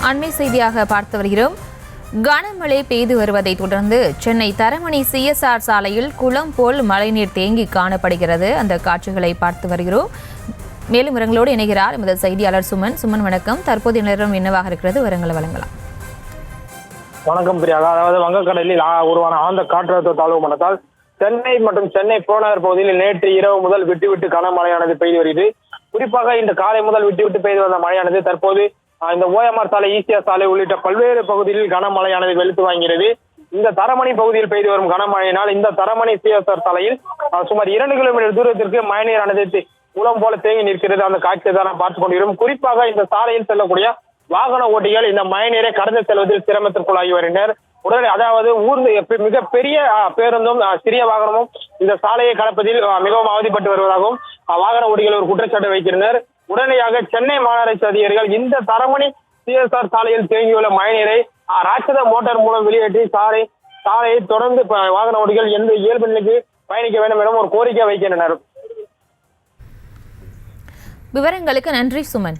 அண்மை செய்தியாக பார்த்து வருகிறோம். கனமழை பெய்து வருவதை தொடர்ந்து சென்னை தரமணி சிஎஸ்ஆர் சாலையில் குளம் போல் மழைநீர் தேங்கி காணப்படுகிறது. அந்த காட்சிகளை பார்த்து வருகிறோம். மேலும் விவரங்களோடு இணைகிறார் எமது செய்தியாளர் சுமன். சுமன், வணக்கம். தற்போதைய நிலவரம் என்னவாக இருக்கிறது? விவரங்களை வழங்கலாம். வணக்கம் பிரியாகா. அதாவது வங்கக்கடலில் உருவான ஆழ்ந்த காற்றழுத்த தாழ்வு மண்டலத்தால் சென்னை மற்றும் சென்னை புறநகர் பகுதியில் நேற்று இரவு முதல் விட்டு கனமழையானது பெய்து வருகிறது. குறிப்பாக இன்று காலை முதல் விட்டு பெய்து வந்த மழையானது தற்போது இந்த ஓஎம்ஆர் சாலை, ஈசிஆர் சாலை உள்ளிட்ட பல்வேறு பகுதிகளில் கனமழையானது வெளுத்து வாங்கிறது. இந்த தரமணி பகுதியில் பெய்து வரும் கனமழையினால் இந்த தரமணி சிஎஸ்ஆர் சாலையில் சுமார் 2 கிலோமீட்டர் தூரத்திற்கு மழைநீரானது குளம் போல தேங்கி நிற்கிறது. அந்த காட்சியை தான் பார்த்துக் கொண்டிருக்கிறோம். குறிப்பாக இந்த சாலையில் செல்லக்கூடிய வாகன ஓட்டிகள் இந்த மழைநீரை கடந்து செல்வதில் சிரமத்திற்குள்ளாகி வருகின்றனர். உடனே அதாவது மிகப்பெரிய பேருந்தும் சிறிய வாகனமும் இந்த சாலையை கடப்பதில் மிகவும் அவதிப்பட்டு வருவதாகவும் வாகன ஓட்டிகள் ஒரு குற்றச்சாட்டு வைக்கின்றனர். உடனடியாக சென்னை மாநகராட்சி அதிகாரிகள் இந்த தரமணி சிஎஸ்ஆர் சாலையில் தேங்கியுள்ள மழைநீரை ராட்சத மோட்டார் மூலம் வெளியேற்றி சாலையை தொடர்ந்து வாகன ஓட்டிகள் எந்த இயல்பு நிலைக்கு பயணிக்க வேண்டும் என ஒரு கோரிக்கை வைக்கின்றனர். விவரங்களுக்கு நன்றி சுமன்.